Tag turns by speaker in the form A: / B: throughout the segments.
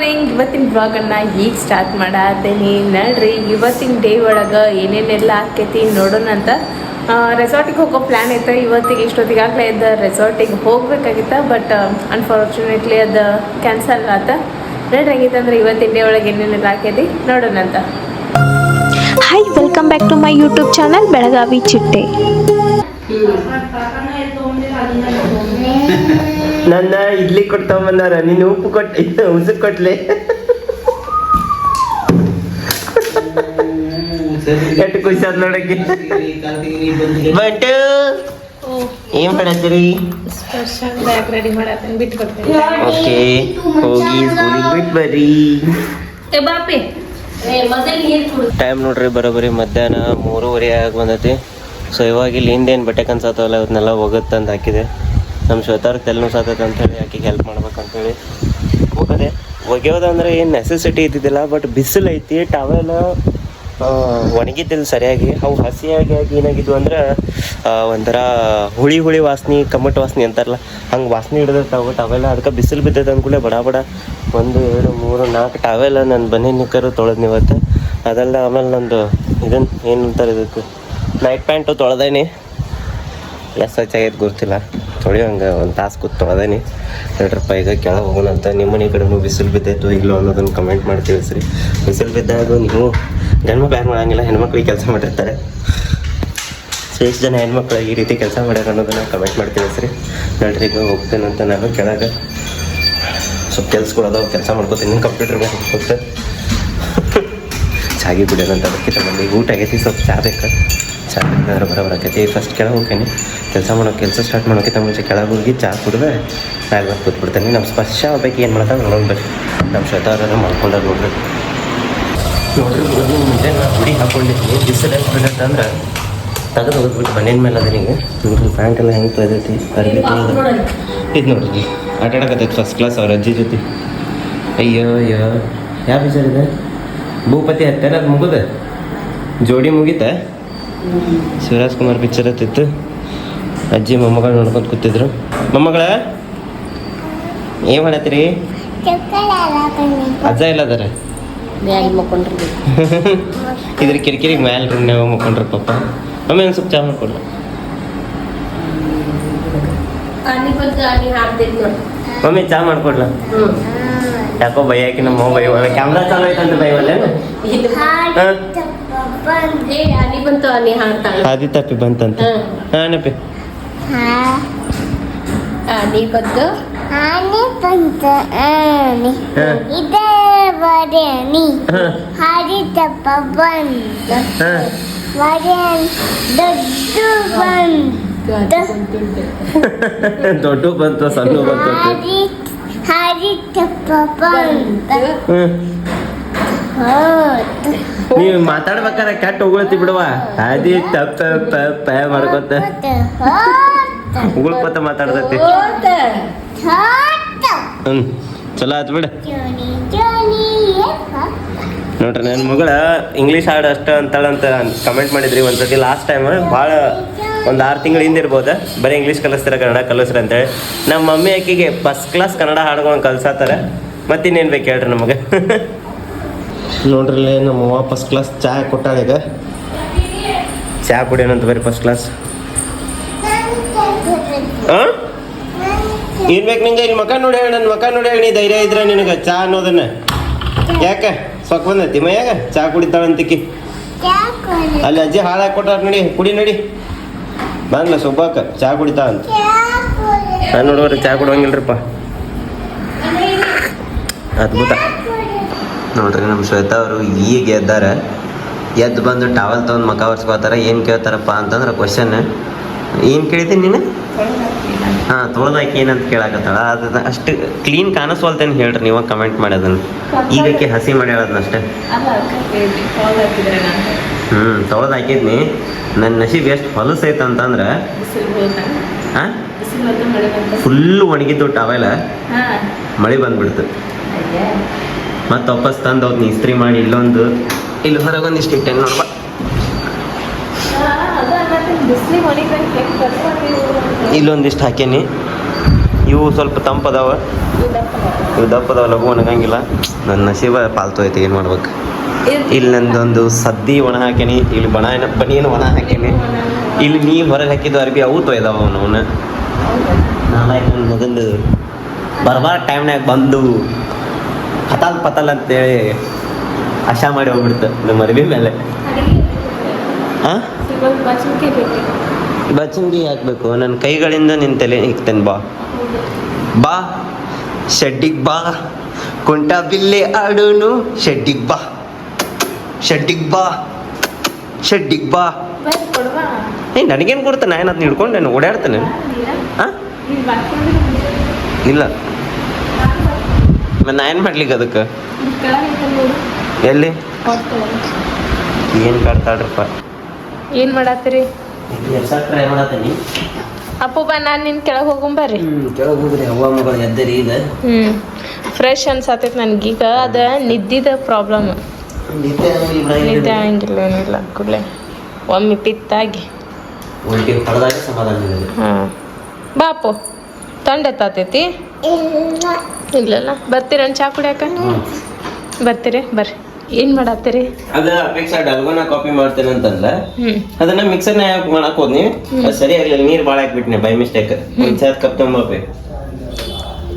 A: Morning. ಇವತ್ತಿನ ಬ್ಲಾಗನ್ನು ಈಗ start ಮಾಡತ್ತೀನಿ ನಡ್ರಿ. ಇವತ್ತಿನ ಡೇ ಒಳಗೆ ಏನೇನೆಲ್ಲ ಆಕೈತಿ ನೋಡೋಣ ಅಂತ. ರೆಸಾರ್ಟಿಗೆ ಹೋಗೋ ಪ್ಲ್ಯಾನ್ ಐತೆ. ಇವತ್ತಿಗೆ ಇಷ್ಟೊತ್ತಿಗಾಗಲೇ ಇದ್ದ ರೆಸಾರ್ಟಿಗೆ ಹೋಗ್ಬೇಕಾಗಿತ್ತು, ಬಟ್ ಅನ್ಫಾರ್ಚುನೇಟ್ಲಿ ಅದು ಕ್ಯಾನ್ಸಲ್ ಆತ. ನಡ್ರಿ ಹೆಂಗಿತ್ತಂದ್ರೆ ಇವತ್ತಿನ ಡೇ ಒಳಗೆ ಏನೇನೆಲ್ಲ ಆಕೈತಿ ನೋಡೋಣ ಅಂತ.
B: Hi, welcome back to my YouTube channel Belagavi Chitte.
C: ನನ್ನ ಇಡ್ಲಿ ಕೊಡ್ತಗೊಂಬಂದಾರ, ನೀನು ಉಪ್ಪು ಕೊಟ್ಟು ಉಸಕ್ ಕೊಟ್ಲೆ. ಎಷ್ಟು ಖುಷಿ ಆದ್ ನೋಡಕ್ಕೆ. ಬಟ್ ಏನ್ ಮಾಡತ್ತೀರಿ?
A: ರೆಡಿ ಮಾಡತ್ತೀನಿ, ಬಿಟ್ಟು ಕೊಡ್ತೀನಿ.
C: ಓಕೆ, ಹೋಗಿ ಸ್ಕೂಲಿಗೆ ಬಿಟ್ಟು ಬರ್ರಿ. ಟೈಮ್ ನೋಡ್ರಿ, ಬರೋಬ್ಬರಿ ಮಧ್ಯಾಹ್ನ 3:30 ಆಗಿ ಬಂದೈತಿ. ಸೊ ಇವಾಗ ಇಲ್ಲಿ ಹಿಂದೇನು ಬಟ್ಟೆ ಕನ್ಸತ್ತವಲ್ಲ ಅದನ್ನೆಲ್ಲ ಒಗತ್ತಂದು ಹಾಕಿದೆ. ನಮ್ಮ ಶ್ವೇತಾರ್ ತೆಲ್ಲು ಸಾತೈತೆ ಅಂಥೇಳಿ ಆಕೆಗೆ ಹೆಲ್ಪ್ ಮಾಡ್ಬೇಕಂತೇಳಿ ಹೋಗದೆ. ಒಗೆಯೋದಂದ್ರೆ ಏನು ನೆಸೆಸಿಟಿ ಇದ್ದಿದ್ದಿಲ್ಲ, ಬಟ್ ಬಿಸಿಲು ಐತಿ, ಟವೆಲ್ಲ ಒಣಗಿದ್ದಿಲ್ಲ ಸರಿಯಾಗಿ. ಅವು ಹಸಿಯಾಗಿ ಏನಾಗಿದ್ವು ಅಂದ್ರೆ ಒಂಥರ ಹುಳಿ ವಾಸನೆ, ಕಮ್ಮಟ್ಟು ವಾಸನೆ ಅಂತಾರಲ್ಲ, ಹಂಗೆ ವಾಸನೆ ಹಿಡಿದೈತೆ ಟವೆಲ್ಲ. ಅದಕ್ಕೆ ಬಿಸಿಲು ಬಿದ್ದೈತೆ ಅಂದ್ಕೂಳೆ ಬಡ 1 2 3 4 ಟವೆಲ್ಲ ನನ್ನ ಬನ್ನಿ ನಿಕ್ಕರು ತೊಳೆದ್ನಿ ಇವತ್ತು. ಅದಲ್ಲ ಆಮೇಲೆ ನಂದು ಇದನ್ನು ಏನು ಅಂತಾರೆ ಇದಕ್ಕೆ ನೈಟ್ ಪ್ಯಾಂಟು ತೊಳೆದೇನಿ. ಎಷ್ಟು ಸ್ವಚ್ಛಾಗೈತೆ ಗೊತ್ತಿಲ್ಲ, ತೊಳೆಯೋಂಗೆ ಒಂದು ತಾಸು ಕೂತ್ ತೊಳೆದೇನಿ. 2 ರೂಪಾಯಿ ಈಗ ಕೆಳಗೆ ಹೋಗೋಣ ಅಂತ. ನಿಮ್ಮ ಮನೆ ಕಡೆನೂ ಬಿಸಿಲು ಬಿದ್ದೈತು ಇಲ್ಲೋ ಅನ್ನೋದನ್ನು ಕಮೆಂಟ್ ಮಾಡಿ ತಿಳಿಸ್ರಿ. ಬಿಸಿಲು ಬಿದ್ದಾಗ ನೀವು ಗಂಡ್ಮಕ್ಳು ಯಾರು ಮಾಡೋಂಗಿಲ್ಲ, ಹೆಣ್ಮಕ್ಳಿಗೆ ಕೆಲಸ ಮಾಡಿರ್ತಾರೆ. ಸೊ ಎಷ್ಟು ಜನ ಹೆಣ್ಮಕ್ಳು ಈ ರೀತಿ ಕೆಲಸ ಮಾಡ್ಯಾರ ಅನ್ನೋದನ್ನು ಕಮೆಂಟ್ ಮಾಡಿ ತಿಳಿಸ್ರಿ. ನೋಡ್ರಿ ಈಗ ಹೋಗ್ತೇನಂತ ನಾನು ಕೆಳಗೆ ಸ್ವಲ್ಪ ಕೆಲ್ಸಗಳದಾವ, ಕೆಲಸ ಮಾಡ್ಕೋತೀನಿ. ಕಂಪ್ಯೂಟರ್ ಮೇಲೆ ಹೋಗ್ತೆ ಚಾಗಿ ಕುಡಿಯೋದಂತ ಅದಕ್ಕಿಂತ ಮಂದಿ ಊಟ ಆಗೈತಿ, ಸ್ವಲ್ಪ ಚಾ ಬೇಕು. ಚಾ ಬೇಕಾದ್ರೆ ಬರೋಬರ ಆಕೈತಿ. ಫಸ್ಟ್ ಕೆಳಗೆ ಹೋಗ್ತೇನೆ, ಕೆಲಸ ಸ್ಟಾರ್ಟ್ ಮಾಡೋಕ್ಕಿಂತ ಮುಂಚೆ ಕೆಳಗೆ ಹೋಗಿ ಚಾ ಕುಡಿದ್ರೆ ಮ್ಯಾಲೆ ಬಂದು ಕೂತ್ಬಿಡ್ತೇನೆ. ನಮ್ಮ ಸ್ಪರ್ಶ ಬೇಕು ಏನು ಮಾಡ್ತಾರೆ ನೋಡ್ಬೇಕು. ನಮ್ಮ ಶ್ವೇತಾವ್ರನ್ನ ಮಾಡ್ಕೊಂಡಾಗ ನೋಡ್ಬೇಕು. ನೋಡ್ರಿ ಮುಂದೆ ನಾನು ಗುಡಿ ಹಾಕ್ಕೊಂಡಿದ್ದೀನಿ. ಬಿಸಿಲು ಎಷ್ಟು ಬಿಡತ್ತೆ ಅಂದ್ರೆ ತೆಗೆದು ಹೋಗ್ಬಿಟ್ಟು ಮನೇನ ಮೇಲೆ ಅದನಿಗೆ ನೋಡ್ರಿ ಪ್ಯಾಂಟ್ ಎಲ್ಲ ಹೆಂಗೆ ತೊಯ್ದೈತಿ. ಅರ್ಬಿ ಇದು ನೋಡ್ರಿ ಆಟ ಆಡಕತ್ತೈತಿ ಫಸ್ಟ್ ಕ್ಲಾಸ್ ಅವ್ರ ಅಜ್ಜಿ ಜೊತೆ. ಅಯ್ಯೋ ಯಾವ ವಿಚಾರಿದೆ ಭೂಪತಿ ಹತ್ತೇನ ಅದು ಮುಗುದ ಜೋಡಿ ಮುಗಿತ. ಶಿವರಾಜ್ ಕುಮಾರ್ ಪಿಕ್ಚರ್ ಹತ್ತಿತ್ತು. ಅಜ್ಜಿ ಮೊಮ್ಮಗಳು ನೋಡ್ಕೊಂಡು ಕೂತಿದ್ರು. ಮೊಮ್ಮಗಳ ಏನು ಮಾಡತ್ತೀರಿ? ಅಜ್ಜ ಇಲ್ಲ ಅದಾರ ಇದ್ರ ಕಿರಿಕಿರಿಗೆ ಮ್ಯಾಲ ರೂಮ್ನಾಗ ಮುಕ್ಕೊಂಡ್ರ ಪಾಪ. ಒಮ್ಮೆ ಒಂದು ಸ್ವಲ್ಪ ಚಾ ಮಾಡ್ಕೊಡ್ಲ. ಮಮ್ಮಿ ಚಾ ಮಾಡ್ಕೊಡ್ಲ. ಯಾಕೋ ಬೈಯಾಕಿ ನಮ್ಮ ಬೈವಲ್ಲ, ಕ್ಯಾಮ್ರಾ ಚಾಲು ಐತಂತ ಬೈವಲ್ಲ. ಆದಿ ತಪ್ಪಿ ಬಂತಂತ. ನಪ್ಪಿ
A: ಆನಿ ಬಂತು,
D: ಇದೇ ಬರೇನಿ ಹಾರಿತಪ್ಪ ಬಂತು,
C: ದೊಡ್ಡ ಬಂತು ಸಣ್ಣ ಬಂತು.
D: ಹಾರಿತಪ್ಪ ಬಂತು.
C: ನೀವು ಮಾತಾಡ್ಬೇಕಾರೆ ಕೆಟ್ಟ ಹೋಗ್ತಿ ಬಿಡುವ. ಅದಿ ತಪ್ಪ ಮಾಡ್ಕೊತ ಉಗುಳ್ಕೊತ ಮಾತಾಡ್ತೈತಿ. ಚಲೋ ಆಯ್ತು ಬಿಡ. ನೋಡ್ರಿ ನನ್ನ ಮಗಳ ಇಂಗ್ಲೀಷ್ ಹಾಡು ಅಷ್ಟ ಅಂತಾಳಂತ ಕಮೆಂಟ್ ಮಾಡಿದ್ರಿ ಒಂದ್ಸತಿ ಲಾಸ್ಟ್ ಟೈಮ್. ಭಾಳ ಒಂದು 6 ತಿಂಗಳ ಹಿಂದೆ ಇರ್ಬೋದು. ಬರೀ ಇಂಗ್ಲೀಷ್ ಕಲಿಸ್ತಾರೆ, ಕನ್ನಡ ಕಲಿಸ್ರಿ ಅಂತೇಳಿ. ನಮ್ಮ ಮಮ್ಮಿ ಆಕಿಗೆ ಫಸ್ಟ್ ಕ್ಲಾಸ್ ಕನ್ನಡ ಹಾಡುಗಳನ್ನ ಕಲ್ಸಾತಾರೆ. ಮತ್ತಿನ್ನೇನು ಬೇಕು ಹೇಳ್ರಿ ನಮಗೆ. ನೋಡ್ರಿ ನಮ್ಮವ್ವ ಫಸ್ಟ್ ಕ್ಲಾಸ್ ಚಹಾ ಕೊಟ್ಟಾಳ. ಈಗ ಚಹಾ ಕುಡಿಯೋಣಂತ ಬರೀ ಫಸ್ಟ್ ಕ್ಲಾಸ್. ಹಾಂ ಏನು ಬೇಕು ನಿಂಗೆ? ಇಲ್ಲಿ ಮಕ್ಕ ನೋಡಿ ಹೇಳಿ, ನನ್ನ ಮಕ್ಕ ನೋಡಿ ಹೇಳಿ. ನೀ ಧೈರ್ಯ ಇದ್ರೆ ನಿನಗೆ ಚಹಾ ಅನ್ನೋದನ್ನ ಯಾಕೆ ಸೊಕ್ಕ ಬಂದೈತಿ ಮೈಯಾಗ? ಚಹಾ ಕುಡಿತಾಳಂತಿಕ್ಕಿ. ಅಲ್ಲಿ ಅಜ್ಜಿ ಹಾಳಾಗಿ ಕೊಟ್ಟಾರ ನೋಡಿ, ಕುಡಿ ನಡಿ. ಬಂದ್ಲ ಸೊಬ್ಬಾಕ ಚಹಾ ಕುಡಿತಾಳ ಅಂತ. ನಾನು ನೋಡುವ್ರಿ ಚಹಾ ಕೊಡುವಂಗಿಲ್ರಿಪ್ಪ. ಅದ್ಭುತ ನೋಡ್ರಿ. ನಮ್ಮ ಶ್ವೇತಾ ಅವರು ಈಗ ಎದ್ದಾರ. ಎದ್ದು ಬಂದು ಟವಲ್ ತೊಗೊಂಡು ಮಕ್ಕ ಒರೆಸ್ಕೋತಾರ. ಏನು ಕೇಳ್ತಾರಪ್ಪ ಅಂತಂದ್ರೆ ಕ್ವಶನ್ ಏನು ಕೇಳಿದ್ದೀನಿ ನೀನು? ಹಾಂ, ತೊಳೆದಾಕಿ ಏನಂತ ಕೇಳಾಕತ್ತಾಳ. ಅದು ಅಷ್ಟು ಕ್ಲೀನ್ ಕಾಣಿಸ್ವಲ್ತೇನು ಹೇಳ್ರಿ ನೀವು ಕಮೆಂಟ್ ಮಾಡೋದನ್ನು. ಈಗಕ್ಕೆ ಹಸಿ ಮಾಡ್ಯಾಳ ಅದನ್ನಷ್ಟೇ. ತೊಳೆದು ಹಾಕಿದ್ನಿ. ನನ್ನ ನಸೀಬ್ ಎಷ್ಟು ಹೊಲಸೈತೆ ಅಂತಂದ್ರೆ ಹಾಂ ಫುಲ್ಲು ಒಣಗಿದ್ದು ಟವೆಲ್ಲ ಮಳೆ ಬಂದ್ಬಿಡ್ತು. ಮತ್ತು ವಾಪಸ್ ತಂದು ಅವ್ರನ್ನ ಇಸ್ತ್ರಿ ಮಾಡಿ ಇಲ್ಲಿ ಹೊರಗೊಂದಿಷ್ಟು ಇಟ್ಟೆ ನೋಡ್ಬ. ಇಲ್ಲೊಂದಿಷ್ಟು ಹಾಕೇನಿ. ಇವು ಸ್ವಲ್ಪ ತಂಪದಾವ, ಇವು ದಪ್ಪದಾವ, ಲಘು ಒಣಗಂಗಿಲ್ಲ. ನನ್ನ ನಸೀಬ ಪಾಲ್ತು ಐತಿ, ಏನು ಮಾಡ್ಬೇಕು. ಇಲ್ಲಿ ನಂದೊಂದು ಸದ್ದಿ ಒಣ ಹಾಕೀನಿ, ಇಲ್ಲಿ ಬನಿಯನ್ನು ಒಣ ಹಾಕೀನಿ, ಇಲ್ಲಿ ನೀ ಹೊರಗೆ ಹಾಕಿದ್ದು ಅರ್ಬಿ ಅವು ತೊಯ್ದಾವ ಅವನವನ್ನ. ನಾಲ್ಕು ನನ್ನ ಮಗಂದು ಬರ್ಬಾರ ಟೈಮ್ನಾಗ ಬಂದು ಪತಲ್ ಅಂತೇಳಿ ಆಶಾ ಮಾಡಿ ಹೋಗ್ಬಿಡ್ತು ನಮ್ಮ ಅರ್ಬಿ ಮೇಲೆ. ಹಾಂ, ಬಚ್ಚಂಗಿ ಹಾಕ್ಬೇಕು. ನನ್ನ ಕೈಗಳಿಂದ ನಿನ್ನ ತಲೆ ಇಕ್ತೇನೆ. ಬಾ ಶೆಡ್ಡಿಗೆ ಬಾ, ಕುಂಟ ಬಿಲ್ಲೆ ಆಡೋನು, ಶೆಡ್ಡಿಗೆ ಬಾ, ಶೆಡ್ಡಿಗೆ ಬಾ, ಶೆಡ್ಡಿಗೆ ಬಾ. ನನಗೇನು ಕೊಡ್ತಾನೆ, ನಾನು ಅದನ್ನ ಹಿಡ್ಕೊಂಡು ನಾನು ಓಡಾಡ್ತೇನೆ. ಹಾಂ, ಇಲ್ಲ ಮತ್ತೆ ನಾ ಏನು ಮಾಡ್ಲಿಕ್ಕೆ ಅದಕ್ಕೆ? ಎಲ್ಲಿ ಏನು ಕಾಡ್ತಾಡ್ರಪ್ಪ.
A: ಏನು ಮಾಡತ್ತೀರಿ?
C: ಟ್ರೈ ಮಾಡತ್ತೀನಿ.
A: ಅಪ್ಪು ಬಾ, ನಾನು ನಿನ್ನ ಕೆಳಗೆ ಹೋಗೊಂಬರ್ರಿ.
C: ಕೆಳಗೆ ಹೋಗ್ರಿ, ಹವ್ವ ಮಗಳು ಎದ್ದರಿ ಈಗ.
A: ಫ್ರೆಶ್ ಅನ್ಸತೈತೆ ನನಗೀಗ. ಅದ ನಿದ್ದಿದ ಪ್ರಾಬ್ಲಮ್, ನಿದ್ದೆ ಆಗಂಗಿಲ್ಲ ಏನಿಲ್ಲ. ಕೂಡಲೇ ಒಮ್ಮೆ ಪಿತ್ತಾಗಿ
C: ಹೊಡೆದಾಗ ಸಮಾಧಾನ ಇದೆ.
A: ಹಾಂ, ಬಾ ಅಪ್ಪು, ತಂಡೆತ್ತೈತಿ. ಇಲ್ಲಲ್ಲ, ಬರ್ತೀರಣ್ಣ ಚಾ ಕುಡಿಯಾಕ? ಬರ್ತೀರಿ, ಬರ್ರಿ. ಏನು ಮಾಡತ್ತೀರಿ?
C: ಅದ ಅಪೇಕ್ಷಾ ಡಲ್ಗೋನ ಕಾಪಿ ಮಾಡ್ತೇನೆ ಅಂತಂದ, ಅದನ್ನ ಮಿಕ್ಸರ್ನ ಮಾಡಕ್ ಹೋದ್ನಿ, ಅದು ಸರಿ ಆಗ್ಲಿಲ್ಲ, ನೀರ್ ಭಾಳ ಹಾಕ್ಬಿಟ್ನಿ ಬೈ ಮಿಸ್ಟೇಕ್. ಒಂದ್ ಕಪ್ ತೊಂಬಪ್ಪಿ.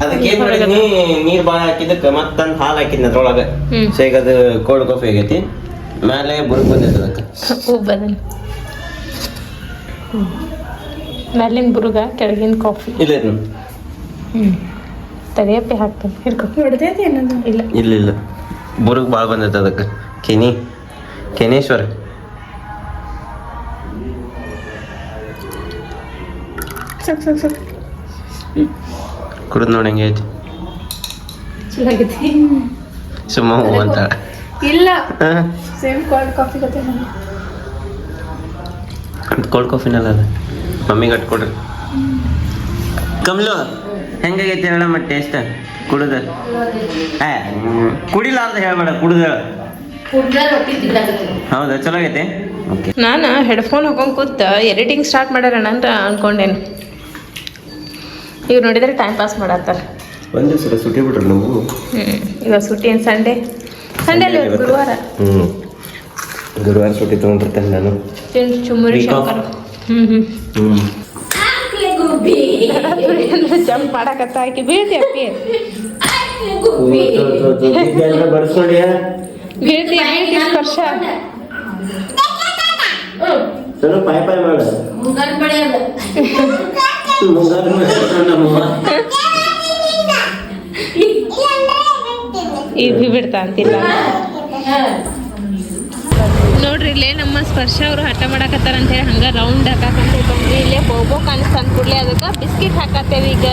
C: ಅದಕ್ಕೆ ಏನ್ ಮಾಡಿದ್ನಿ, ನೀರ್ ಭಾಳ ಹಾಕಿದಕ್ಕೆ ಮತ್ತಂದ್ ಹಾಲು ಹಾಕಿದ್ನಿ ಅದ್ರೊಳಗ. ಸೊ ಈಗ ಅದು ಕೋಲ್ಡ್ ಕಾಫಿ ಆಗೈತಿ, ಮೇಲೆ ಬುರುಕ್ ಬಂದೈತೆ ಅದಕ್ಕೆ.
A: ಬದನ್ ಮೇಲಿನ ಬುರುಗ, ಕೆಳಗಿನ ಕಾಫಿ.
C: ಇಲ್ಲ
A: ತಡಿಯಪ್ಪಿ ಹಾಕ್ತೇನೆ, ಹಿಡ್ಕೊ. ಹೊಡೆದೈತಿ ಏನದು? ಇಲ್ಲ
C: ಇಲ್ಲ, ಬುರುಗ್ ಭಾಳ ಬಂದೈತೆ ಅದಕ್ಕೆ. ಕೆನೇಶ್ವರ ಕುಡಿದ್ ನೋಡಿ ಹೆಂಗೆ ಐತಿ.
A: ಚೆನ್ನಾಗೈತಿ.
C: ಸುಮ್ಮ ಹೂ ಅಂತ
A: ಇಲ್ಲ, ಸೇಮ್ ಕೋಲ್ಡ್ ಕಾಫಿ ಗೊತ್ತೆ.
C: ಕೋಲ್ಡ್ ಕಾಫಿನಲ್ಲ ಅದು, ಮಮ್ಮಿಗೆ ಅಟ್ಕೊಡ್ರಿ. ಕಮ್ಲು ಹೆಂಗಾಗೈತಿ ಹೇಳಮ್ಮ ಟೇಸ್ಟ್? ಕುಡಿದ ಕುಡಿಲ್ಲ ಅಂತ ಹೇಳ್ಬೇಡ, ಕುಡಿದ. ಹೌದಾ, ಚಲೋ ಆಗೈತೆ. ಓಕೆ,
A: ನಾನು ಹೆಡ್ಫೋನ್ ಹಾಕೊಂಡು ಕೂತ ಎಡಿಟಿಂಗ್ ಸ್ಟಾರ್ಟ್ ಮಾಡ್ಯಾರಣ ಅಂತ ಅನ್ಕೊಂಡೇನು. ಇವ್ರು ನೋಡಿದ್ರೆ ಟೈಮ್ ಪಾಸ್ ಮಾಡತ್ತಾರ.
C: ಒಂದು ದಿವಸ ಸುಟ್ಟಿ ಬಿಟ್ರಿ ನಾವು.
A: ಇವಾಗ ಸುಟ್ಟಿ ಏನು ಸಂಡೇ ಅಲ್ಲಿ ಗುರುವಾರ.
C: ಗುರುವಾರ ಸುಟ್ಟಿ ತೊಗೊಂಡಿರ್ತೇನೆ ನಾನು.
A: ಚುಮ್ಮರಿ ಶಂಕರ್ ಜಂಪ್ ಮಾಡಕತ್ತ ಆಕಿ ಬೀಳ್ತಿ ಅಪ್ಪಿ.
C: ಬಡಿಸ್ಕೊಂಡಿ
A: ಬೀಳ್ತಿ ಸ್ಪರ್ಶ.
C: ಚಲೋ ಪಾಯ್ ಮಾಡ.
A: ಈಗ ಬಿಡ್ತಾ ಅಂತಿಲ್ಲ ನೋಡ್ರಿ. ಇಲ್ಲೇ ನಮ್ಮ ಸ್ಪರ್ಶ ಅವರು ಹಠ ಮಾಡಕತ್ತಾರ ಅಂತ ಹೇಳಿ ಹಂಗ ರೌಂಡ್ ಹಾಕಂತ ಬಂದ್ರಿ. ಇಲ್ಲೇ ಬೋಬೋ ಕಾಣಿಸ್ತ ಅಂದ್ಕೂಡ್ಲೆ ಅದಕ್ಕೆ ಬಿಸ್ಕಿಟ್ ಹಾಕತ್ತೇವೆ ಈಗ.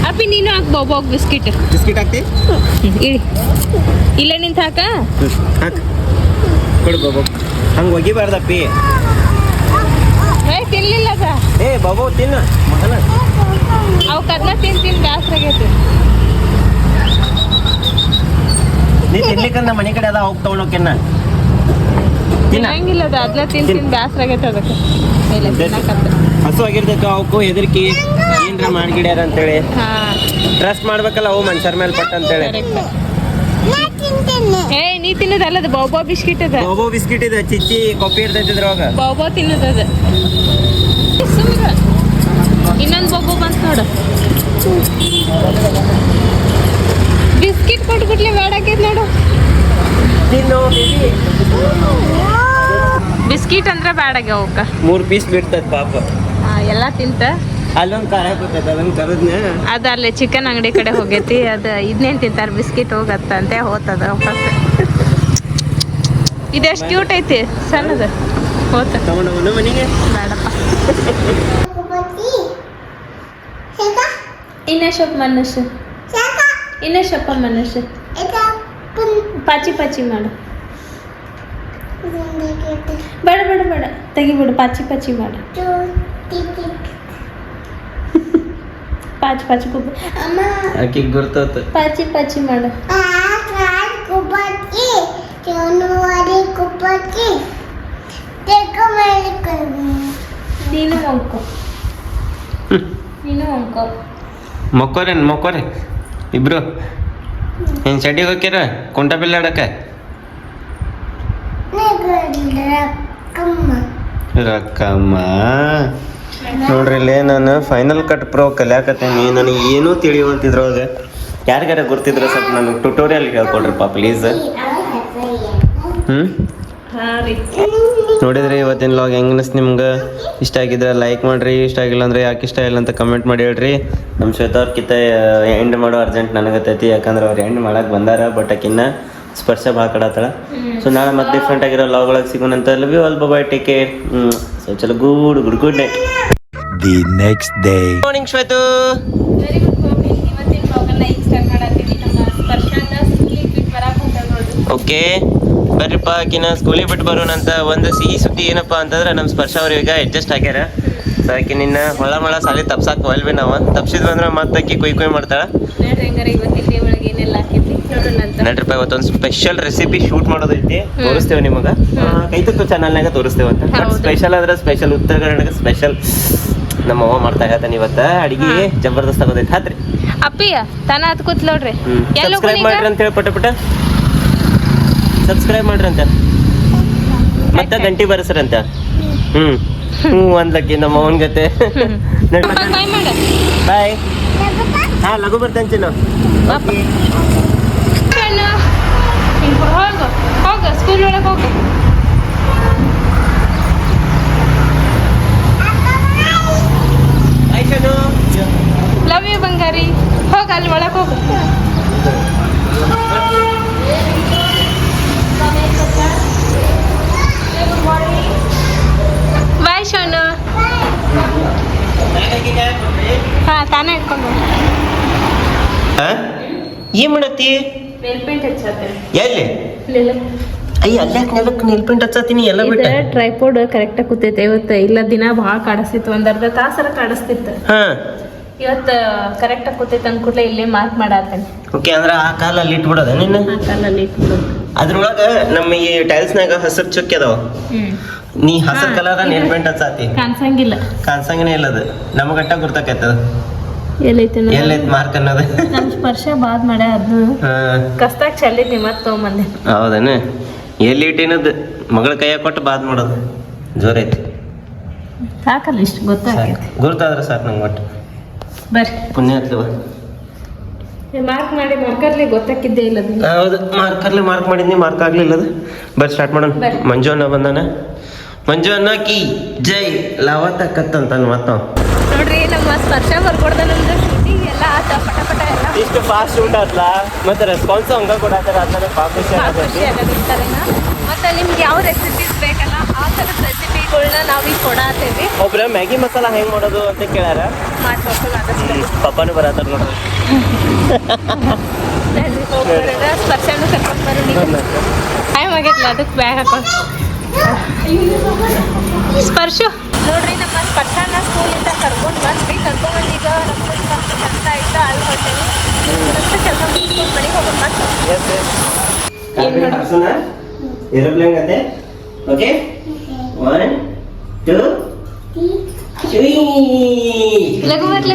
A: ಅಪ್ಪಿ ನೀನು ಹಾಕ್ ಬೋಬೋಗ್ ಬಿಸ್ಕಿಟ್
C: ಹಾಕ್ತಿ.
A: ಇಳಿ, ಇಲ್ಲೇ ನಿಂತ ಹಾಕ.
C: ಕೊಡು ಬಾಬು, ಹಂಗೆ ಒಗಿಬಾರ್ದಪ್ಪಿ.
A: ತಿನ್ಲಿಲ್ಲ ಅದ.
C: ಬಾಬು ತಿನ್ನ ಮಗನ.
A: ಅವಕ್ಕೆ ಅದನ್ನ ತಿಂದು ಬ್ಯಾಸ್ರ ಆಗೈತಿ.
C: ನೀ ತಿನ್ಲಿಕ್ಕಂದ ಮನೆ ಕಡೆ ಅದ ಹೋಗಿ ತಗೊಂಡೋಕೆನ್ನ
A: ತಿನ್ನಂಗಿಲ್ಲ ಅದ. ಅದನ್ನ ತಿಂದು ಬ್ಯಾಸ್ರ ಆಗೈತೆ ಅದಕ್ಕೆ.
C: ಹಸು ಆಗಿರ್ತೈತೆ ಅವಕ್ಕೂ ಹೆದರ್ಕಿ ಏನ್ರ ಮಾಡ್ಗಿಡ್ಯಾರ ಅಂತೇಳಿ. ಟ್ರಸ್ಟ್ ಮಾಡ್ಬೇಕಲ್ಲ ಅವು ಮನುಷ್ಯರ ಮೇಲೆ ಪಟ್ಟ ಅಂತೇಳಿ. ನೀ ತಿನ್ನೋದಲ್ಲ, ಅದು ಬೋಬೋ ಬಿಸ್ಕಿಟ್ ಅದ. ಬೋಬೋ ಬಿಸ್ಕಿಟ್ ಇದೆ, ಚಿಚ್ಚಿ ಕಾಪಿ ಇರ್ತೈತಿ ಇದ್ರೊಳಗ. ಬೋಬೋ ತಿನ್ನೋದದ. ಇನ್ನೊಂದು ಬೋಬೋ ಬಂತು ನೋಡು. ಬಿಸ್ಕಿಟ್ ಕೊಟ್ಬಿಟ್ಲೆ ಬೇಡಾಕೈತಿ ನೋಡು. ಬಿಸ್ಕಿಟ್ ಅಂದ್ರೆ ಬ್ಯಾಡಾಗ್ಯಾವ ಅವಕ್ಕ. 3 ಪೀಸ್ ಬಿಡ್ತದ ಪಾಪ. ಎಲ್ಲ ತಿಂತ. ಅಲ್ಲೊಂದು ಖಾರ ಹಾಕೈತೆ, ಅದೊಂದು ಕರದ್ನ. ಅದು ಅಲ್ಲಿ ಚಿಕನ್ ಅಂಗಡಿ ಕಡೆ ಹೋಗೈತಿ. ಅದು ಇದನ್ನೇನು ತಿಂತಾರೆ, ಬಿಸ್ಕಿಟ್ ಹೋಗತ್ತಂತೆ. ಹೋತದ ವಾಪಸ್. ಇದೆಷ್ಟು ಕ್ಯೂಟ್ ಐತಿ, ಸಣ್ಣದ. ಹೋತ ಮನೆಗೆ ಬೇಡಪ್ಪ. ಇನ್ನೆಷ್ಟಪ್ಪ ಮನಸ್ಸು, ಇನ್ನೆಷ್ಟಪ್ಪ ಮನಸ್ಸು. ಪಾಚಿ ಪಾಚಿ ಮಾಡು. ಬೇಡ ಬೇಡ ಬೇಡ, ತೆಗಿಬಿಡು. ಪಾಚಿ ಪಾಚಿ ಮಾಡು. ಪಾಚಿ ಪಾಚಿ ಕುಬ್ಬ ಅಮ್ಮ ಆಕಿಗೆ ಗುರ್ತತ. ಪಾಚಿ ಪಾಚಿ ಮಾಡು. ನೀನು ಅಂಕೋ, ನೀನು ಅಂಕೋ. ಮೊಕ್ಕೋರಿ ಇಬ್ರು ಏನು ಚಡ್ಡಿಗೆ ಹೋಗ್ಯಾರ ಕುಂಟ ಬಿಲ್ಲೆ ಆಡಕ್ಕೆ ರಕ್ಕಮ್ಮ ನೋಡ್ರಿ ಇಲ್ಲೇ ನಾನು ಫೈನಲ್ ಕಟ್ ಪ್ರೋ ಕಲಿಯಾಕತ್ತೀನಿ ನನಗೆ ಏನೂ ತಿಳಿಯುವಂತಿದ್ರೊಳಗೆ ಯಾರಿಗಾರ ಗೊತ್ತಿದ್ರೆ ಸ್ವಲ್ಪ ನನಗೆ ಟ್ಯುಟೋರಿಯಲ್ ಹೇಳ್ಕೊಡ್ರಿಪ್ಪ ಪ್ಲೀಸ್. ನೋಡಿದ್ರಿ ಇವತ್ತಿನ ಲಾಗ್ ಹೆಂಗೆ ಅನಿಸ್ತು ನಿಮ್ಗೆ? ಇಷ್ಟ ಆಗಿದ್ರೆ ಲೈಕ್ ಮಾಡಿರಿ, ಇಷ್ಟ ಆಗಿಲ್ಲ ಅಂದರೆ ಯಾಕೆ ಇಷ್ಟ ಇಲ್ಲ ಅಂತ ಕಮೆಂಟ್ ಮಾಡಿ ಹೇಳ್ರಿ. ನಮ್ಮ ಶ್ವೇತಾ ಅವ್ರಕ್ಕಿಂತ ಎಂಡ್ ಮಾಡೋ ಅರ್ಜೆಂಟ್ ನನಗತ್ತೈತಿ, ಯಾಕಂದ್ರೆ ಅವ್ರು ಎಂಡ್ ಮಾಡಕ್ಕೆ ಬಂದಾರ, ಬಟ್ ಆಕಿನ್ನ ಸ್ಪರ್ಶ ಭಾಳ ಕಡತ್ತಾಳ. ಸೊ ನಾಳೆ ಮತ್ತೆ ಡಿಫ್ರೆಂಟ್ ಆಗಿರೋ ಲಾಗ್ ಒಳಗೆ ಸಿಗೋಣಂತ. Love you all, bye, take care. So ಚಲೋ good night.
E: The next day.
C: Morning ಶ್ವೇತು.
A: Very good morning. ಇವತ್ತಿನ ಬ್ಲಾಗನ್ನ ಈಗ ಸ್ಟಾರ್ಟ್ ಮಾಡತ್ತೀವಿ. ನಮ್ಮ ಸ್ಪರ್ಶನ ಸ್ಕೂಲಿಗೆ ಬಿಟ್ಟು ಬರಕ್ಕೆ ಹೋಗ್ತಾರೆ ನೋಡ್ರಿ.
C: ಓಕೆ ಬರ್ರಿಪ್ಪ, ಆಕಿನ ಸ್ಕೂಲಿಗೆ ಬಿಟ್ಟು ಬರೋಣಂತ. ಒಂದು ಸಿಹಿ ಸುದ್ದಿ ಏನಪ್ಪ ಅಂತಂದ್ರೆ ನಮ್ಮ ಸ್ಪರ್ಶ ಅವ್ರು ಈಗ ಅಡ್ಜಸ್ಟ್ ಆಗ್ಯಾರ. ಸೊ ಆಕೆ ನಿನ್ನ ಹೊಳ ಸಾಲಿ ತಪ್ಸಾಕ ಹೊಲ್ವಿ ನಾವು ತಪ್ಸಿದ್ವಿ ಅಂದ್ರೆ ಮತ್ತೆ ಆಕಿ ಕುಯ್ ಮಾಡ್ತಾಳೆ.
A: ನೋಡ್ರಿ ಹೆಂಗಾರ ಇವತ್ತಿನ ಡೇ ಒಳಗೆ ಏನೆಲ್ಲ ಹಾಕೈತಿ ನೋಡೋಣ ಅಂತ.
C: ನಡ್ರಿಪ್ಪ ಇವತ್ತೊಂದು ಸ್ಪೆಷಲ್ ರೆಸಿಪಿ ಶೂಟ್ ಮಾಡೋದೈತಿ, ತೋರಿಸ್ತೇವೆ ನಿಮಗೆ. ಕೈತಕ್ಕು ಚಾನಲ್ನಾಗ ತೋರಿಸ್ತೇವೆ ಅಂತ. ಬಟ್ ಸ್ಪೆಷಲ್ ಆದ್ರೆ ಸ್ಪೆಷಲ್ ಉತ್ತರ ಕರ್ನಾಟಕ ಸ್ಪೆಷಲ್ ನಮ್ಮ ಅವ್ವ ಮಾಡ್ತಾ ಇದ್ದಾನೆ ಇವತ್ತ ಅಡಿಗೆ. ಜಬರ್ದಸ್ತ್ ಆಗೋದೈತಿ. ಹಾತ್ರಿ
A: ಅಪ್ಪಿಯ ತಾನ ಹತ್ ಕೂತ್ ನೋಡ್ರಿ.
C: ಸಬ್ಸ್ಕ್ರೈಬ್ ಮಾಡ್ರಿ ಅಂತ ಹೇಳಿ ಪಟ ಸಬ್ಸ್ಕ್ರೈಬ್ ಮಾಡ್ರಿ ಅಂತ ಮತ್ತೆ ಗಂಟಿ ಬರ್ಸ್ರಂತ. ಅಂದ್ಲಕ್ಕಿ ನಮ್ಮ ಅವನ ಗತೆ. ಬಾಯ್. ಹಾ ಲಘು ಬರ್ತೇನೆ ಚಿನ್ನು.
A: ಹೋಗ ಸ್ಕೂಲ್ ಒಳಗೆ ಹೋಗ. ಲವ್ ಯು ಬಂಗಾರಿ. ಹೋಗ ಅಲ್ಲಿ ಒಳಗೆ ಹೋಗ. ಬಾಯ್ ಶೋನು. ಹಾ ತಾನೇ ಇಟ್ಕೊಂಡು
C: ಏನ್ ಮಾಡತ್ತಿ?
A: ಮೇಲ್ ಪೇಂಟ್ ಹಚ್ಚತ್ತೆ.
C: ಎಲ್ಲಿ?
A: ಇಲ್ಲ
C: ಅಯ್ಯ ಅಲ್ಲೇ ನೆಲಕ್ಕೆ ನೀಲ್ ಪೇಂಟ್ ಹಚ್ಚತ್ತೀನಿ ಎಲ್ಲ ಬಿಟ್ಟ.
A: ಟ್ರೈಪೋಡ್ ಕರೆಕ್ಟಾಗಿ ಕೂತೈತೆ ಇವತ್ತು. ಇಲ್ಲ ದಿನ ಭಾಳ ಕಾಡಿಸ್ತಿತ್ತು, ಒಂದ್ ಅರ್ಧ ತಾಸರ ಕಾಡಿಸ್ತಿತ್ತು.
C: ಹಾ
A: ಇವತ್ತು ಕರೆಕ್ಟಾಗಿ ಕೂತೈತೆ ಅಂದ್ಕೂಡ್ಲೆ ಇಲ್ಲೇ ಮಾರ್ಕ್ ಮಾಡಾತೇನೆ.
C: ಓಕೆ, ಅಂದ್ರೆ ಆ ಕಾಲ ಅಲ್ಲಿ ಇಟ್ಬಿಡೋದ ನಿನ್ನ?
A: ಆ ಕಾಲಲ್ಲಿ ಇಟ್ಬಿಡೋದು.
C: ಅದ್ರೊಳಗ ನಮ್ಮ ಈ ಟೈಲ್ಸ್ನಾಗ ಹಸಿರು ಚುಕ್ಕಿ ಅದಾವ. ನೀ ಹಸಿರು ಕಲರ್ ನೇಲ್ ಪೇಂಟ್ ಹಚ್ಚಾತಿ
A: ಕಾಣಿಸಂಗಿಲ್ಲ.
C: ಕಾಣಿಸಂಗನೇ ಇಲ್ಲದ. ನಮಗಟ್ಟ ಗುರ್ತಾಕೈತದ
A: ಎಲ್ಲೈತೆ
C: ಎಲ್ಲೈತ್ ಮಾರ್ಕ್ ಅನ್ನೋದು.
A: ನಮ್ಮ ಸ್ಪರ್ಶ ಬಾದ್ ಮಾಡ್ಯ ಅದನ್ನು ಕಸ್ತಾಗ ಚೆಲ್ಲಿದ್ನಿ ಮತ್ತೆ ತೊಗೊಂಬಂದೆ.
C: ಹೌದೇನ? ಎಲ್ಲಿ ಇಟ್ಟಿನದು ಮಗಳ ಕೈಯಾಗ ಕೊಟ್ಟು ಬಾದ್ ಮಾಡೋದು ಜೋರೈತಿ.
A: ಸಾಕಲ್ಲ ಇಷ್ಟು ಗೊತ್ತಾಗೈತೆ.
C: ಗುರ್ತಾದ್ರೆ ಸಾಕು ನಂಗೆ ಒಟ್ಟು.
A: ಬರ್ರಿ
C: ಪುಣ್ಯ ಹತ್ತವ.
A: ಮಾರ್ಕ್ ಮಾಡಿ ಮಾರ್ಕರ್ಲಿ ಗೊತ್ತಾಕಿದ್ದೇ ಇಲ್ಲ.
C: ಹೌದು, ಮಾರ್ಕರ್ಲಿ ಮಾರ್ಕ್ ಮಾಡಿದ್ನಿ, ಮಾರ್ಕ್ ಆಗ್ಲಿಲ್ಲದು. ಬರ್ರಿ ಸ್ಟಾರ್ಟ್ ಮಾಡೋಣ. ಮಂಜು ಅಣ್ಣ ಬಂದಾನ. ಮಂಜು ಅಣ್ಣ ಕಿ ಜೈ ಲಾವತ್ತ ಕತ್ತಂತಾನ ಮತ್ತ
A: ನೋಡ್ರಿ ನಮ್ಮ ಸ್ಪರ್ಶ ಬರ್ಕೊಡ್ದಾನಂದ್ರೆ ಶೂಟಿಂಗ್ ಎಲ್ಲ ಆತ ಪಟ ಎಲ್ಲ
C: ಇಷ್ಟು ಫಾಸ್ಟ್ ಶೂಟ್ ಆತ್ಲ, ಮತ್ತೆ ರೆಸ್ಪಾನ್ಸ್ ಹಂಗ ಕೊಡಾತಾರ. ಅದನ್ನ
A: ಖುಷಿ ಆಗೋದಿರ್ತಾರೇನ. ಮತ್ತೆ ನಿಮ್ಗೆ ಯಾವ ರೆಸಿಪೀಸ್ ಬೇಕಲ್ಲ ಆ ಥರದ ರೆಸಿಪಿಗಳನ್ನ ನಾವೀಗ ಕೊಡಾತೇವಿ.
C: ಒಬ್ರ ಮ್ಯಾಗಿ ಮಸಾಲ ಹೆಂಗ್ ಮಾಡೋದು ಅಂತ ಕೇಳ್ಯಾರ. ಪಪ್ಪನು ಬರತ್ತಾರ ನೋಡ್ರಿ.
A: ಸ್ಪರ್ಶನೂ ಕರ್ಕೊಂಡು ಬರೋಣ. ಟೈಮ್ ಆಗೈತಲ್ಲ ಅದಕ್ಕೆ ಬ್ಯಾಗ್ ಹಾಕೊಂಡು. ಸ್ಪರ್ಶು ನೋಡ್ರಿ ನಮ್ಮ ಸ್ಪರ್ಶನ ಸ್ಕೂಲಿಂದ ಕರ್ಕೊಂಡು ಬಂದ್ವಿ. ಕರ್ಕೊಂಡು ಈಗ ನಮ್ಮ ಕೆಲಸ ಆಯ್ತು ಅಲ್ಲಿ ಹೊಟ್ಟೆವಿ. ಕೆಲಸ ಮುಗಿಸ್ಕೊಂಡು ಮನೆಗೆ ಹೋಗೋದು ಮತ್ತೆ.
C: ಏರೋಪ್ಲೇನ್ ಅದೇ. ಓಕೆ 1 2 3
A: ಲಘು ಬರ್ಲಿ.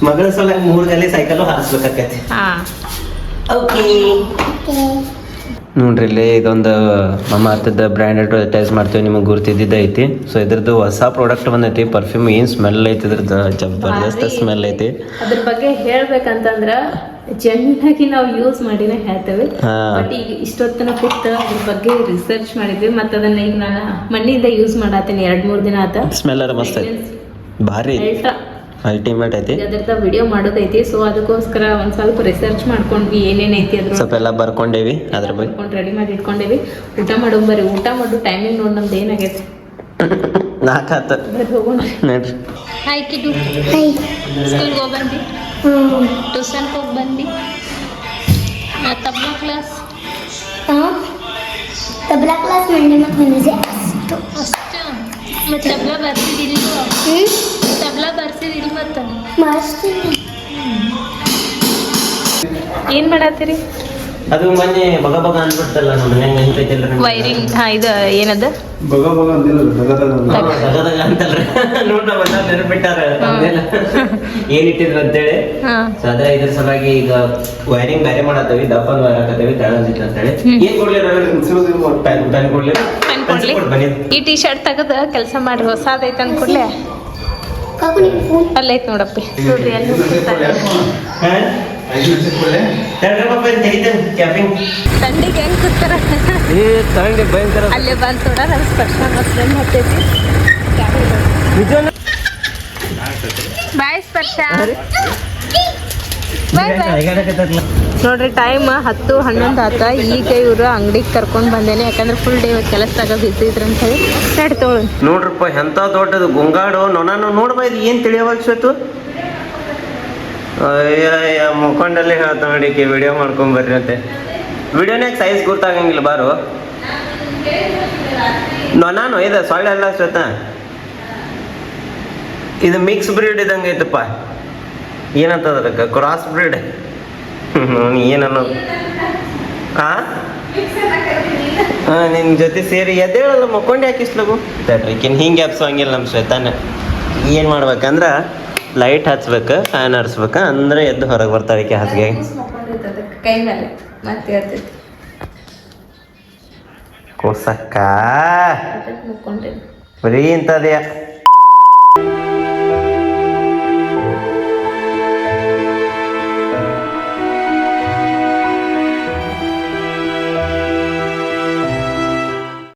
C: ಮಗಳ ಸಲ 3 ಗಲ್ಲಿ ಸೈಕಲ್ ಹಾರಿಸ್ಬೇಕಾಕೈತಿ. ಓಕೆ ನೋಡ್ರಿ ಇಲ್ಲಿ ಇದೊಂದು ಮಮ್ಮ ಅರ್ಥದ ಬ್ರ್ಯಾಂಡೆಡ್ ಅಟ್ಯಾಚ್ ಮಾಡ್ತೀವಿ, ನಿಮಗೆ ಗುರ್ತಿದ್ದಿದ್ದು ಐತಿ. ಸೊ ಇದ್ರದ್ದು ಹೊಸ ಪ್ರಾಡಕ್ಟ್ ಬಂದೈತಿ. ಪರ್ಫ್ಯೂಮ್ ಏನು ಸ್ಮೆಲ್ ಐತಿ ಇದ್ರದ್ದು, ಜಬರ್ದಸ್ತ್ ಸ್ಮೆಲ್ ಐತಿ.
A: ಅದ್ರ ಬಗ್ಗೆ ಹೇಳ್ಬೇಕಂತಂದ್ರ ಚೆನ್ನಾಗಿ ನಾವು ಯೂಸ್ ಮಾಡಿನೇ ಹೇಳ್ತೇವೆ. ಬಟ್ ಈಗ ಇಷ್ಟೊತ್ತನ ಕೂತ್ ಅದ್ರ ಬಗ್ಗೆ ರಿಸರ್ಚ್ ಮಾಡಿದ್ವಿ. ಮತ್ತೆ ಅದನ್ನ ಈಗ ನಾನು ಮಣ್ಣಿಂದ ಯೂಸ್ ಮಾಡತ್ತೀನಿ 2-3 ದಿನ ಆತ.
C: ಸ್ಮೆಲ್ ಮಸ್ತ್ ಐತಿ, ಭಾರಿ ಅಲ್ಟಿಮೇಟ್ ಐತಿ.
A: ಅದ್ರದ್ದು ವಿಡಿಯೋ ಮಾಡೋದೈತಿ. ಸೊ ಅದಕ್ಕೋಸ್ಕರ ಒಂದ್ ಸ್ವಲ್ಪ ರಿಸರ್ಚ್ ಮಾಡ್ಕೊಂಡ್ವಿ ಏನೇನೈತಿ ಅದ್ರ
C: ಸ್ವಲ್ಪ ಎಲ್ಲ ಬರ್ಕೊಂಡೇವಿ. ಅದ್ರ ಬಗ್ಗೆ
A: ರೆಡಿ ಮಾಡಿ ಇಟ್ಕೊಂಡೇವಿ. ಊಟ ಮಾಡೋಂಬರಿ. ಊಟ ಮಾಡೋ ಟೈಮಿಂಗ್ ನೋಡಿ ನಮ್ದು ಏನಾಗೈತೆ
C: 4 ಆತ.
A: ಹೋಗೋಣ
C: ನೋಡ್ರಿ.
A: ಹಾಯ್ ಕಿಡು. ಸ್ಕೂಲ್ಗೆ ಹೋಗಿ ಬಂದು ಟ್ಯೂಷನ್ಗೆ ಹೋಗಿ ಬಂದು ತಬ್ಲಾ ಕ್ಲಾಸ್
D: ಮಂಡೆ ಮತ್ತೆ
A: ಅಷ್ಟು ಮತ್ತೆ ತಬ್ಲಾ ಬರ್ಸಿದಿಲ್ಲ. ತಬ್ಲಾ ಬರ್ಸಿದಿಲ್ಲ ಮತ್ತೆ
D: ಮಸ್ತ್.
A: ಏನು ಮಾಡತ್ತೀರಿ?
C: ಅದು ಮೊನ್ನೆ ಬಗ ಬಗ ಅನ್ಬಿಡ್ತಲ್ಲ ನಮ್ಮ ಮನ್ಯಾಗ ನೆನ್ಪೈತಿಲ್ರಿ ನಿಮ್ಗೆ?
A: ವೈರಿಂಗ್ ಇದು ಏನದ
C: ಬಗದಾಗ ಅಂತಲ್ರಿ ನೋಡ್ ನಾವ್ ಎಲ್ಲ ನೆನ್ಪಿಟ್ಟಾರ ಏನಿಟ್ಟಿದ್ರು ಅಂತೇಳಿ.
A: ಹಾಂ
C: ಸೊ ಅದ್ರ ಇದ್ರ ಸಲುವಾಗಿ ಈಗ ವೈರಿಂಗ್ ಬೇರೆ ಮಾಡತ್ತೇವಿ, ದಪ್ಪನ್ ವೈರ್ ಹಾಕತ್ತೇವಿ ತೆಳಂದಿತ್ತು ಅಂತೇಳಿ. ಏನ್ ಕೊಡ್ಲಿ ಪೆನ್ ಕೊಡ್ಲಿ
A: ಪೆನ್ ಕೊಡ್ಲಿ.
C: ಬನ್ನಿ.
A: ಈ ಟೀ ಶರ್ಟ್ ತೆಗೆದು ಕೆಲಸ ಮಾಡಿ ಹೊಸಾದೈತೆ ಅಂದ್ಕೊಡ್ಲೆ
D: ಕಾಕು ನಿನ್ ಫೋನ್
A: ಅಲ್ಲೈತೆ ನೋಡಪ್ಪಿ ನೋಡ್ರಿ ಅಲ್ಲಿ ತಂಡಿಗೆ ಹೆಂಗ್ ಕೂತಾರ
C: ಭಯಂಕರ
A: ಅಲ್ಲೇ ಬಂದು ನೋಡ ನನ್ನ ಸ್ಪರ್ಶ ಮಸ್ತ್ ಹತ್ತೈತಿ ಬಾಯ್ ಸ್ಪರ್ಶ ಬಾಯ್ ಬಾಯ್. ನೋಡ್ರಿ ಟೈಮ್ 10-11 ಆತ. ಈಗ ಇವರು ಅಂಗಡಿಗೆ ಕರ್ಕೊಂಡು ಬಂದೇನೆ, ಯಾಕಂದ್ರೆ ಫುಲ್ ಡೇ ಕೆಲಸದಾಗ ಬಿಸಿ ಇದ್ರ ಅಂತ ಹೇಳಿ ನಡ್ತೋಳು.
C: ನೋಡ್ರಪ್ಪ ಎಂತ ದೊಡ್ಡದು ಗುಂಗಾಡು ನೊನಾನು ನೋಡ್ಬಾ, ಇದು ಏನ್ ತಿಳಿಯವಾಗ್ಸತ್ತು. ಅಯ್ಯ ಮುಖಂಡಲ್ಲಿ ಹೇಳ್ತಾ ನೋಡಿಕೆ ವಿಡಿಯೋ ಮಾಡ್ಕೊಂಡ್ ಬರ್ರಿ ಅಂತೆ. ವಿಡಿಯೋನಾಗ ಸೈಜ್ ಗೊತ್ತಾಗಂಗಿಲ್ಲ ಬಾರು. ನೊನಾನು ಇದು ಸೊಳ್ಳೆ ಎಲ್ಲ ಶ್ವೇತ, ಇದು ಮಿಕ್ಸ್ ಬ್ರೀಡ್ ಇದಂಗೆ ಐತಪ್ಪ. ಏನಂತದ್ರಕ್ಕ ಕ್ರಾಸ್ ಬ್ರೀಡ್ ಏನನ್ನೋದು. ನಿನ್ ಜೊತೆ ಸೇರಿ ಎದ್ದೇಳಲ್ಲ ಮಕ್ಕೊಂಡೆ ಹಾಕಿಸ್ಲಗು ತಡ್ರಿಕಿನ್ ಹಿಂಗೆ ಹಬ್ಸೋಂಗಿಲ್ಲ ನಮ್ಮ ಶ್ವೇತಾನ. ಏನು ಮಾಡ್ಬೇಕಂದ್ರ ಲೈಟ್ ಹಚ್ಬೇಕು, ಫ್ಯಾನ್ ಹರಿಸ್ಬೇಕು, ಅಂದ್ರೆ ಎದ್ದು ಹೊರಗೆ ಬರ್ತಾಳೆ ಹಾಸಿಗೆ.
A: ಕೈ ಮೇಲೆ ಮತ್ತೆ ಇರ್ತೈತಿ
C: ಕೋಸಕ್ಕ
A: ಮುಕ್ಕೊಂಡೇನಿ
C: ಬರೀ ಇಂಥದ್ಯಾ